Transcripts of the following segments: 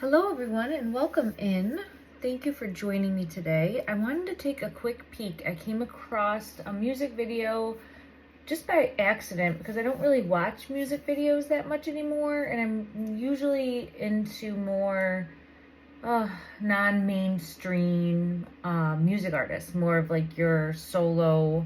Hello everyone and welcome in. Thank you for joining me today. I wanted to take a quick peek. I came across a music video just by accident because I don't really watch music videos that much anymore, and I'm usually into more non-mainstream music artists, more of like your solo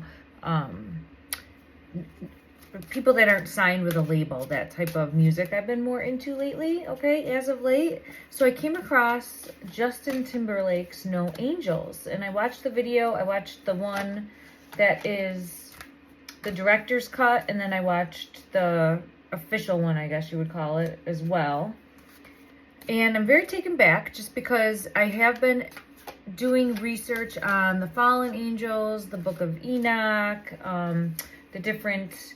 people that aren't signed with a label, that type of music I've been more into lately, okay, as of late. So I came across Justin Timberlake's No Angels, and I watched the video. I watched the one that is the director's cut, and then I watched the official one, I guess you would call it, as well. And I'm very taken back just because I have been doing research on the fallen angels, the Book of Enoch, the different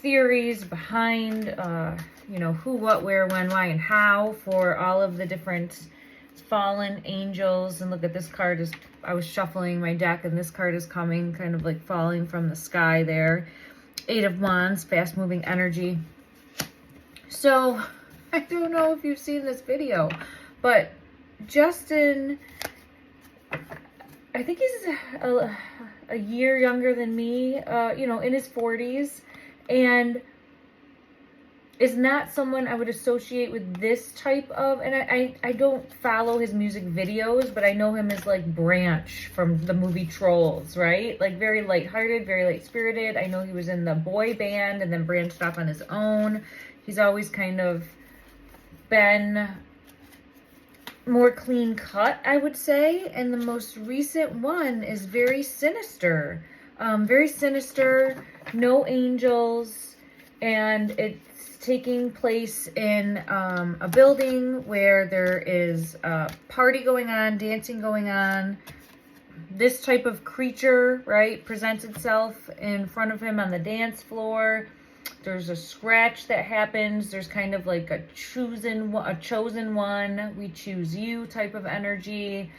theories behind, who, what, where, when, why, and how for all of the different fallen angels. And look at this card I was shuffling my deck, and this card is coming, kind of like falling from the sky there. Eight of Wands, fast-moving energy. So, I don't know if you've seen this video, but Justin, I think he's a year younger than me, in his 40s. And is not someone I would associate with this type of, and I don't follow his music videos, but I know him as like Branch from the movie Trolls, right? Like very lighthearted, very light-spirited. I know he was in the boy band and then branched off on his own. He's always kind of been more clean cut, I would say. And the most recent one is very sinister. No angels, and it's taking place in a building where there is a party going on, dancing going on. This type of creature, right, presents itself in front of him on the dance floor. There's a scratch that happens. There's kind of like a chosen one, we choose you type of energy.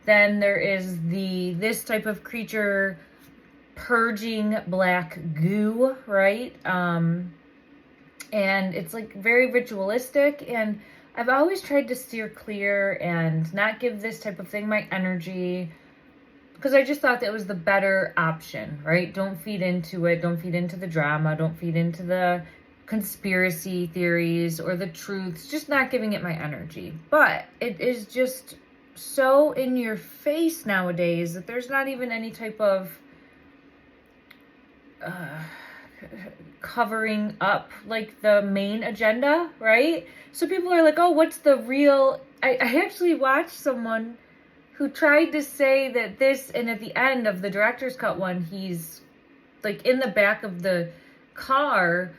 Then there is this type of creature purging black goo, right? And it's like very ritualistic, and I've always tried to steer clear and not give this type of thing my energy because I just thought that was the better option, right? Don't feed into it. Don't feed into the drama. Don't feed into the conspiracy theories or the truths. Just not giving it my energy. But it is just so in your face nowadays that there's not even any type of covering up like the main agenda, right? So people are like, oh, what's the real... I actually watched someone who tried to say that this, and at the end of the director's cut one, he's like in the back of the car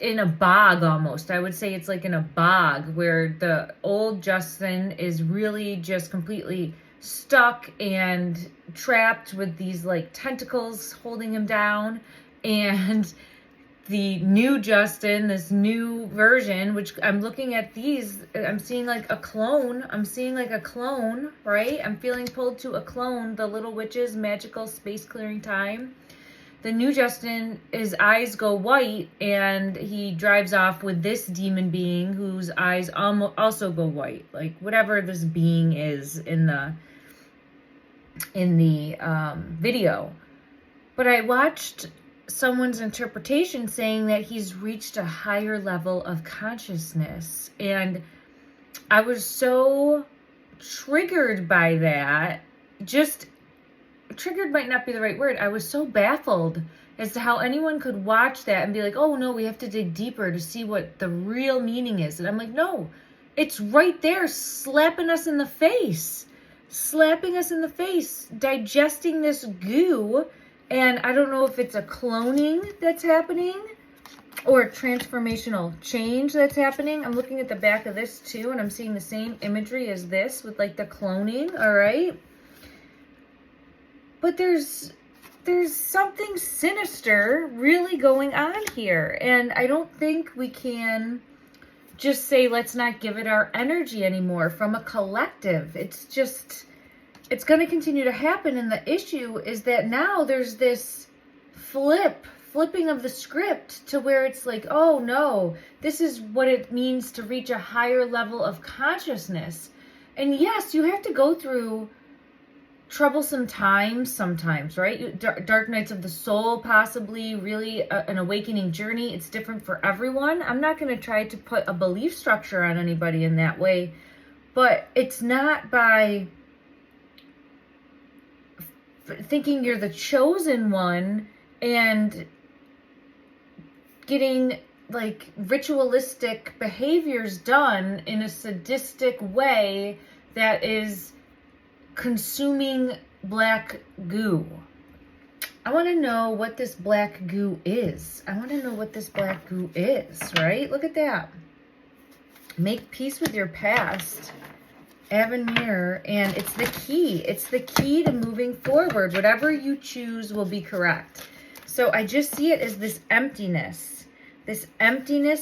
in a bog almost. I would say it's like in a bog where the old Justin is really just completely stuck and trapped with these like tentacles holding him down, and the new Justin, this new version, which I'm looking at these, I'm seeing like a clone, right? I'm feeling pulled to a clone, the Little Witches magical space clearing time. The new Justin, his eyes go white, and he drives off with this demon being whose eyes also go white, like whatever this being is in the video. But I watched someone's interpretation saying that he's reached a higher level of consciousness, and I was so triggered by that. Just triggered might not be the right word. I was so baffled as to how anyone could watch that and be like, oh no, we have to dig deeper to see what the real meaning is. And I'm like, no, it's right there slapping us in the face, digesting this goo. And I don't know if it's a cloning that's happening or a transformational change that's happening. I'm looking at the back of this too, and I'm seeing the same imagery as this with like the cloning, all right? But there's something sinister really going on here. And I don't think we can just say, let's not give it our energy anymore from a collective. It's going to continue to happen. And the issue is that now there's this flip flipping of the script to where it's like, oh no, this is what it means to reach a higher level of consciousness. And yes, you have to go through troublesome times sometimes, right? Dark nights of the soul, possibly, really an awakening journey. It's different for everyone. I'm not going to try to put a belief structure on anybody in that way, but it's not by thinking you're the chosen one and getting like ritualistic behaviors done in a sadistic way that is consuming black goo. I want to know what this black goo is. I want to know what this black goo is, right? Look at that. Make peace with your past. Avenir, and it's the key. It's the key to moving forward. Whatever you choose will be correct. So I just see it as this emptiness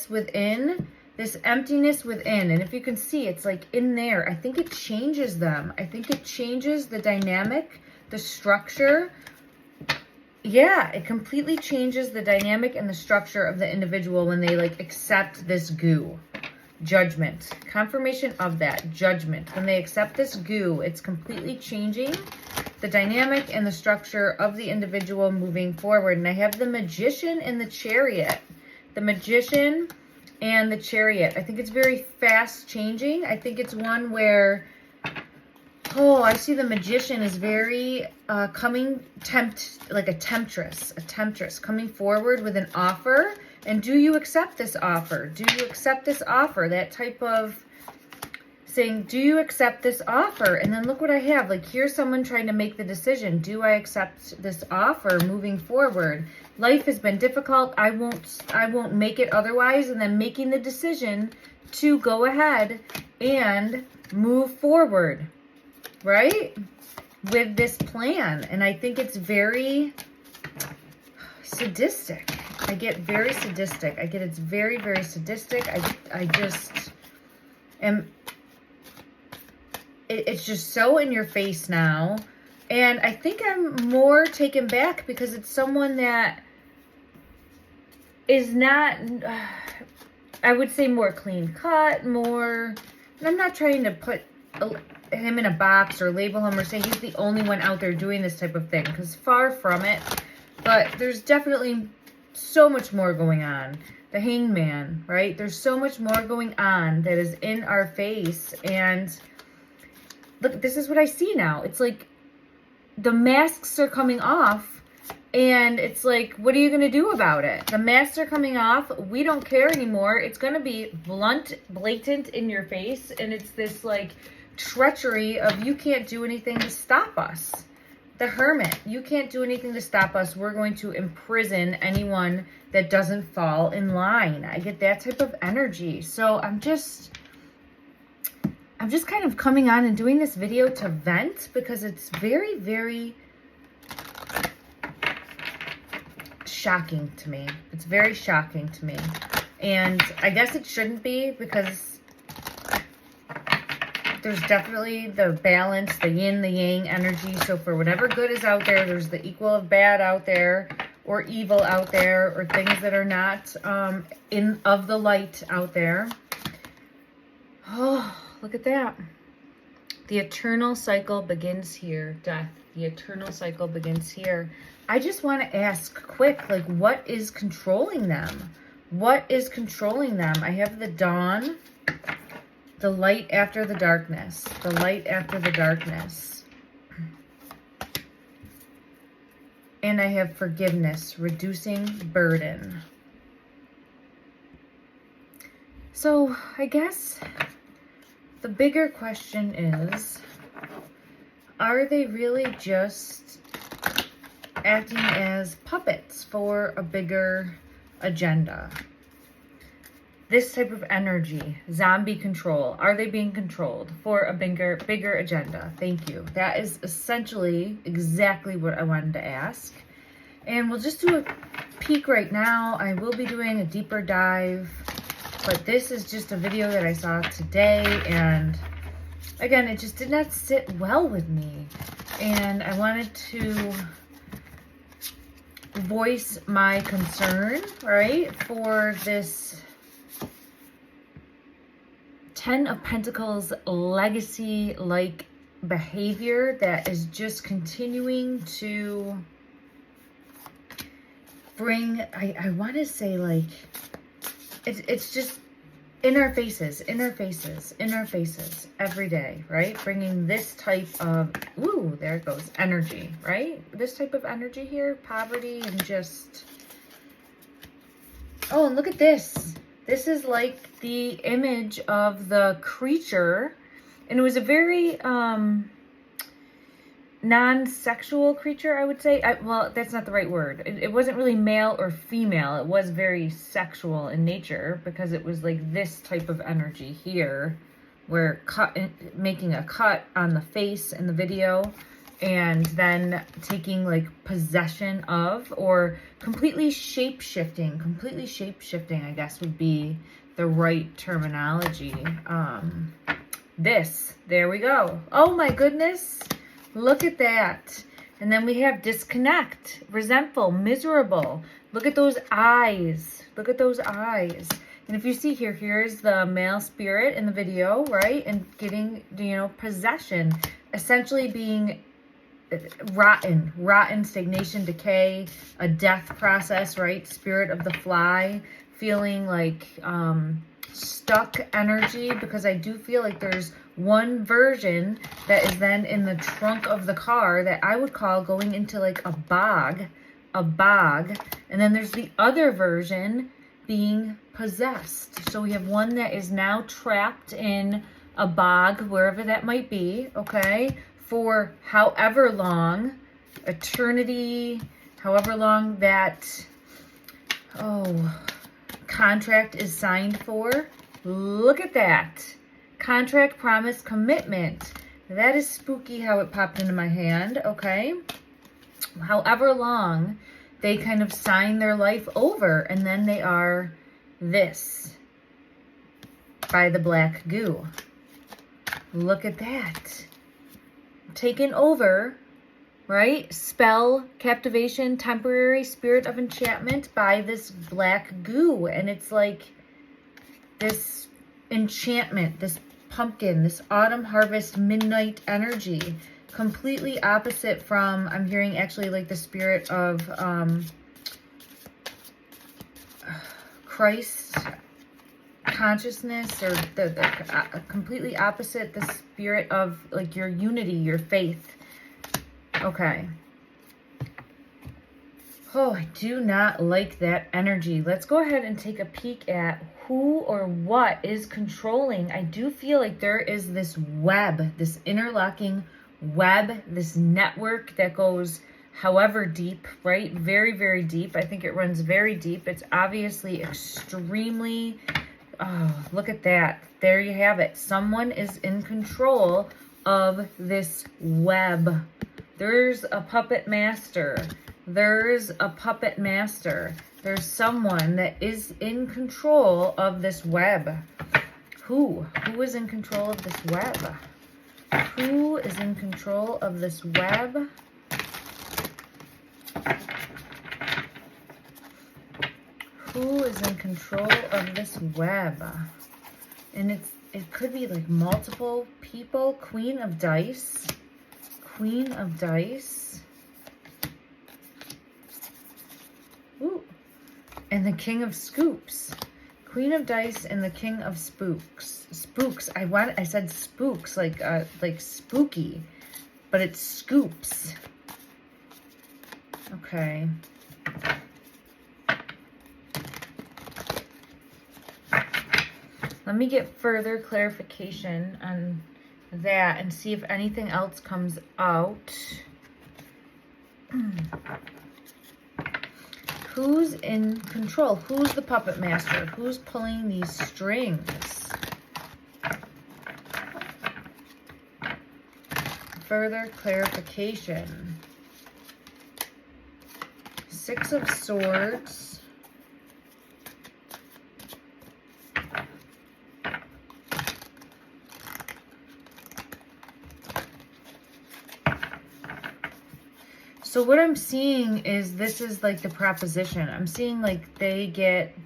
within, this emptiness within. And if you can see, it's like in there. I think it changes them. I think it changes the dynamic, the structure. Yeah, it completely changes the dynamic and the structure of the individual when they like accept this goo. Judgment, confirmation of that, judgment. When they accept this goo, it's completely changing the dynamic and the structure of the individual moving forward. And I have the Magician and the Chariot. The Magician and the Chariot. I think it's very fast changing. I think it's one where, oh, I see the Magician is very like a temptress coming forward with an offer. And do you accept this offer? Do you accept this offer? That type of saying, do you accept this offer? And then look what I have. Like, here's someone trying to make the decision. Do I accept this offer moving forward? Life has been difficult. I won't make it otherwise. And then making the decision to go ahead and move forward, right? With this plan. And I think it's very sadistic. I get very sadistic. I get it's very, very sadistic. I just am, it's just so in your face now. And I think I'm more taken back because it's someone that is not, I would say more clean cut, more, and I'm not trying to put him in a box or label him or say he's the only one out there doing this type of thing, because far from it. But there's definitely so much more going on. The Hangman, right? There's so much more going on that is in our face. And look, this is what I see now. It's like the masks are coming off and it's like, what are you going to do about it? The masks are coming off. We don't care anymore. It's going to be blunt, blatant in your face. And it's this like treachery of you can't do anything to stop us. The Hermit, you can't do anything to stop us. We're going to imprison anyone that doesn't fall in line. I get that type of energy. So I'm just kind of coming on and doing this video to vent because it's very, very shocking to me. It's very shocking to me. And I guess it shouldn't be because there's definitely the balance, the yin, the yang energy. So for whatever good is out there, there's the equal of bad out there or evil out there or things that are not of the light out there. Oh, look at that. The eternal cycle begins here. Death. The eternal cycle begins here. I just want to ask quick, like, what is controlling them? What is controlling them? I have the dawn. The light after the darkness. The light after the darkness. And I have forgiveness, reducing burden. So I guess the bigger question is, are they really just acting as puppets for a bigger agenda? This type of energy, zombie control. Are they being controlled for a bigger agenda? Thank you. That is essentially exactly what I wanted to ask. And we'll just do a peek right now. I will be doing a deeper dive, but this is just a video that I saw today. And again, it just did not sit well with me. And I wanted to voice my concern, right, for this Ten of Pentacles legacy-like behavior that is just continuing to bring, I want to say, like, it's just in our faces every day, right? Bringing this type of, ooh, there it goes, energy, right? This type of energy here, poverty and just, oh, and look at this. This is like the image of the creature, and it was a very non-sexual creature, I would say. Well, that's not the right word. It wasn't really male or female. It was very sexual in nature because it was like this type of energy here, where making a cut on the face in the video, and then taking like possession of, or completely shape-shifting, I guess would be the right terminology. There we go. Oh my goodness. Look at that. And then we have disconnect, resentful, miserable. Look at those eyes. Look at those eyes. And if you see here, here's the male spirit in the video, right? And getting, you know, possession, essentially being rotten, stagnation, decay, a death process, right? Spirit of the fly, feeling like stuck energy, because I do feel like there's one version that is then in the trunk of the car that I would call going into like a bog, and then there's the other version being possessed. So we have one that is now trapped in a bog, wherever that might be, okay, for however long, eternity, however long that, contract is signed for. Look at that. Contract, promise, commitment. That is spooky how it popped into my hand, okay? However long they kind of sign their life over, and then they are this by the black goo. Look at that. Taken over, right? Spell, captivation, temporary, spirit of enchantment by this black goo. And it's like this enchantment, this pumpkin, this autumn harvest midnight energy, completely opposite from, I'm hearing actually like the spirit of Christ consciousness, or the completely opposite, the spirit of like your unity, your faith. Okay. Oh, I do not like that energy. Let's go ahead and take a peek at who or what is controlling. I do feel like there is this web, this interlocking web, this network that goes however deep, right? Very, very deep. I think it runs very deep. It's obviously extremely, oh, look at that. There you have it. Someone is in control of this web. There's a puppet master. There's a puppet master. There's someone that is in control of this web. Who? Who is in control of this web? Who is in control of this web? Who is in control of this web? And it could be like multiple people. Queen of Dice. Queen of Dice. Ooh. And the King of Scoops. Queen of Dice and the King of Spooks. Spooks. I said spooks, like spooky, but it's scoops. Okay. Let me get further clarification on that and see if anything else comes out. Who's in control? Who's the puppet master? Who's pulling these strings? Further clarification. Six of Swords. So what I'm seeing is this is like the proposition. I'm seeing like they get,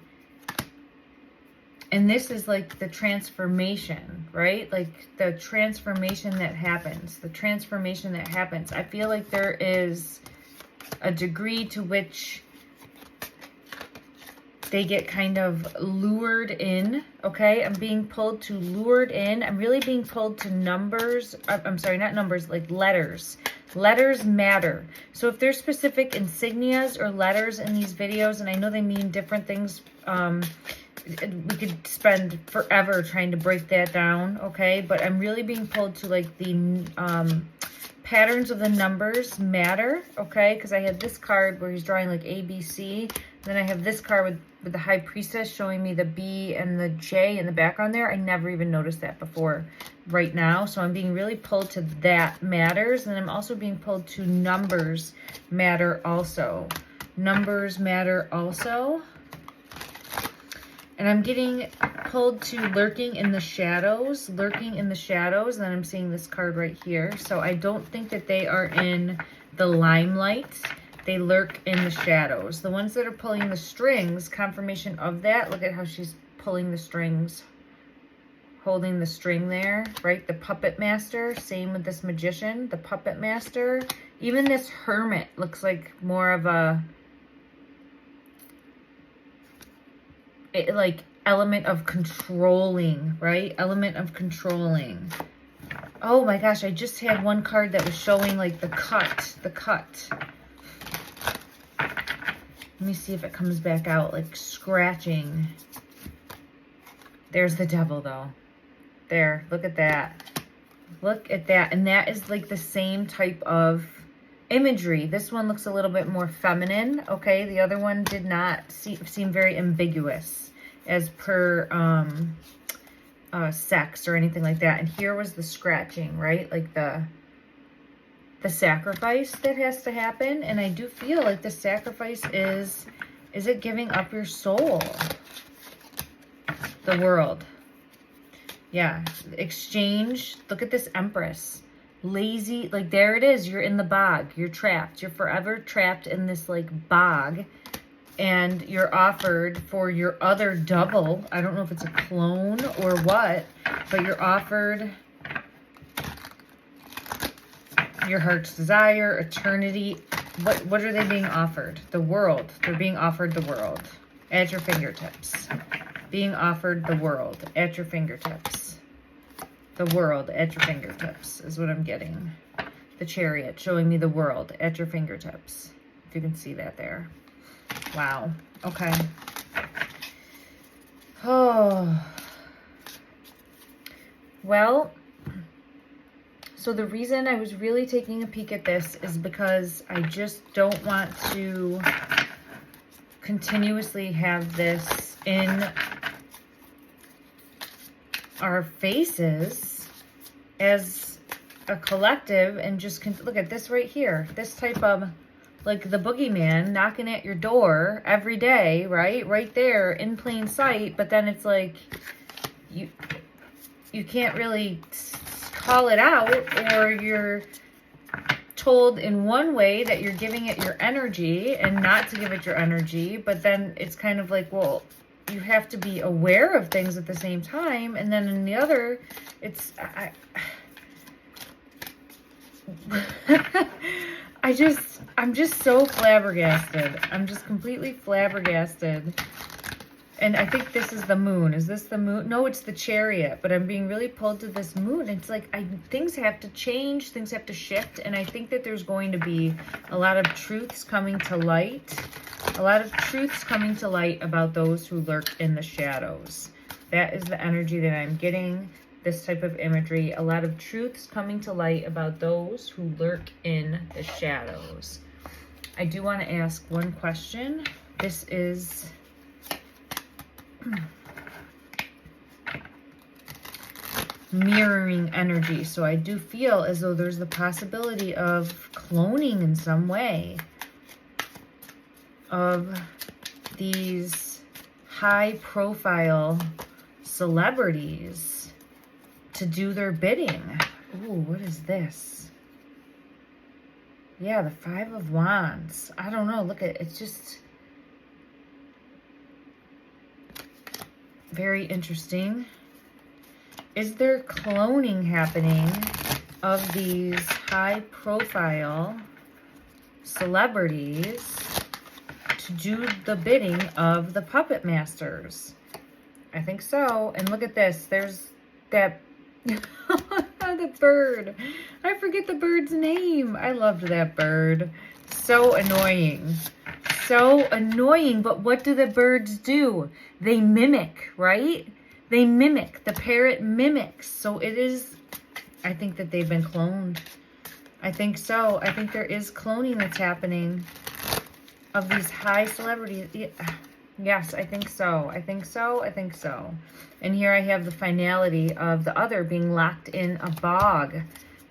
and this is like the transformation, right? Like the transformation that happens, the transformation that happens. I feel like there is a degree to which they get kind of lured in, okay? I'm being pulled to lured in. I'm really being pulled to numbers. I'm sorry, not numbers, like letters. Letters matter. So if there's specific insignias or letters in these videos, and I know they mean different things, we could spend forever trying to break that down, okay? But I'm really being pulled to like the patterns of the numbers matter, okay? Because I had this card where he's drawing like A, B, C. Then I have this card with the High Priestess showing me the B and the J in the background there. I never even noticed that before right now. So I'm being really pulled to that matters. And I'm also being pulled to numbers matter also. Numbers matter also. And I'm getting pulled to lurking in the shadows. Lurking in the shadows. And then I'm seeing this card right here. So I don't think that they are in the limelight. They lurk in the shadows. The ones that are pulling the strings, confirmation of that. Look at how she's pulling the strings. Holding the string there, right? The puppet master. Same with this magician. The puppet master. Even this hermit looks like more of a... like element of controlling, right? Element of controlling. Oh my gosh, I just had one card that was showing like the cut. The cut. Let me see if it comes back out, like scratching. There's the devil though. There, look at that. Look at that. And that is like the same type of imagery. This one looks a little bit more feminine, okay? The other one did not seem very ambiguous as per sex or anything like that. And here was the scratching, right? Like the sacrifice that has to happen. And I do feel like the sacrifice is it giving up your soul? The world. Yeah. Exchange. Look at this Empress. Lazy. Like there it is. You're in the bog. You're trapped. You're forever trapped in this like bog. And you're offered for your other double. I don't know if it's a clone or what. But you're offered... your heart's desire, eternity. What are they being offered? The world. They're being offered the world at your fingertips. Being offered the world at your fingertips. The world at your fingertips is what I'm getting. The Chariot showing me the world at your fingertips. If you can see that there. Wow. Okay. Oh. Well... so the reason I was really taking a peek at this is because I just don't want to continuously have this in our faces as a collective and just look at this right here. This type of, like the boogeyman knocking at your door every day, right? Right there in plain sight. But then it's like you can't really call it out, or you're told in one way that you're giving it your energy and not to give it your energy, but then it's kind of like, well, you have to be aware of things at the same time, and then in the other, it's I'm just so flabbergasted. I'm just completely flabbergasted. And I think this is the moon. Is this the moon? No, it's the Chariot. But I'm being really pulled to this moon. It's like things have to change. Things have to shift. And I think that there's going to be a lot of truths coming to light. A lot of truths coming to light about those who lurk in the shadows. That is the energy that I'm getting. This type of imagery. A lot of truths coming to light about those who lurk in the shadows. I do want to ask one question. This is... mirroring energy. So I do feel as though there's the possibility of cloning in some way of these high profile celebrities to do their bidding. Ooh, what is this? Yeah, the Five of Wands. I don't know. Look at it's just very interesting. Is there cloning happening of these high-profile celebrities to do the bidding of the puppet masters? I think so. And look at this. There's that the bird. I forget the bird's name. I loved that bird. So annoying. So annoying. But what do the birds do? They mimic, right? They mimic. The parrot mimics. So it is, I think that they've been cloned. I think so. I think there is cloning that's happening of these high celebrities. Yes, I think so. I think so. I think so. And here I have the finality of the other being locked in a bog.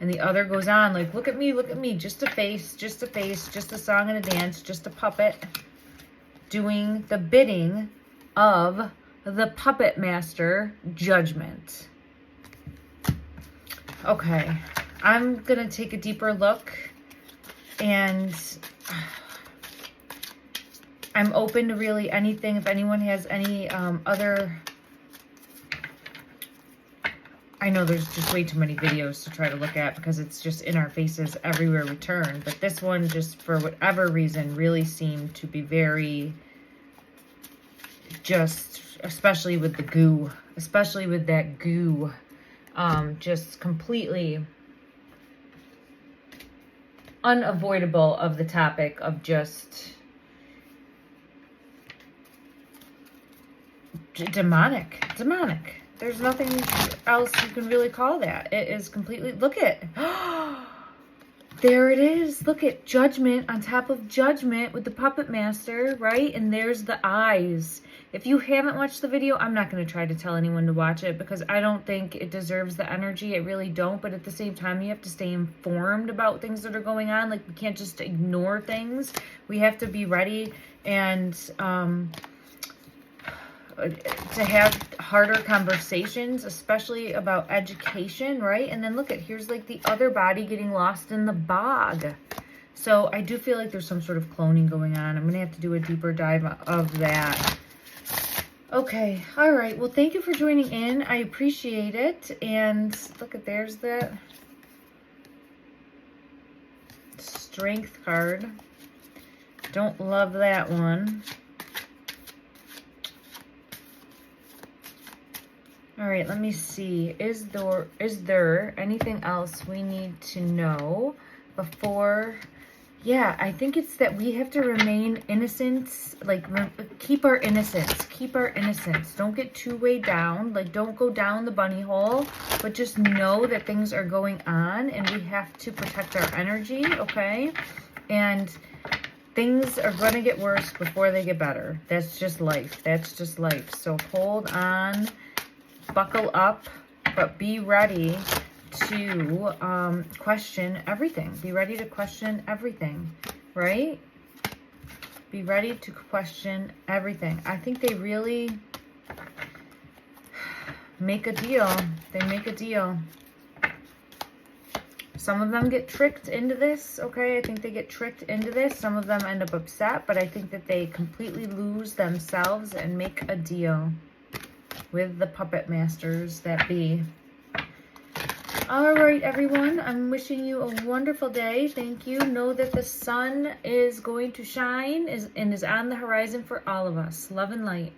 And the other goes on like, look at me, just a face, just a face, just a song and a dance, just a puppet doing the bidding of the puppet master Judgment. Okay, I'm going to take a deeper look, and I'm open to really anything. If anyone has any other... I know there's just way too many videos to try to look at because it's just in our faces everywhere we turn. But this one, just for whatever reason, really seemed to be very just, especially with the goo, especially with that goo, just completely unavoidable of the topic of just demonic. There's nothing else you can really call that. It is completely, look at, there it is. Look at Judgment on top of Judgment with the puppet master, right? And there's the eyes. If you haven't watched the video, I'm not going to try to tell anyone to watch it because I don't think it deserves the energy. I really don't. But at the same time, you have to stay informed about things that are going on. Like, we can't just ignore things. We have to be ready and, to have harder conversations, especially about education, right? And then look at, here's like the other body getting lost in the bog. So I do feel like there's some sort of cloning going on. I'm going to have to do a deeper dive of that. Okay. All right. Well, thank you for joining in. I appreciate it. And look at, there's the Strength card. Don't love that one. All right, let me see. Is there anything else we need to know before? Yeah, I think it's that we have to remain innocent, like keep our innocence, Don't get too weighed down, like don't go down the bunny hole, but just know that things are going on and we have to protect our energy, okay? And things are going to get worse before they get better. That's just life. So hold on. Buckle up, but be ready to question everything. Be ready to question everything, right? Be ready to question everything. I think they really make a deal. They make a deal. Some of them get tricked into this, okay? I think they get tricked into this. Some of them end up upset, but I think that they completely lose themselves and make a deal with the puppet masters that be. All right, everyone. I'm wishing you a wonderful day. Thank you. Know that the sun is going to shine and is on the horizon for all of us. Love and light.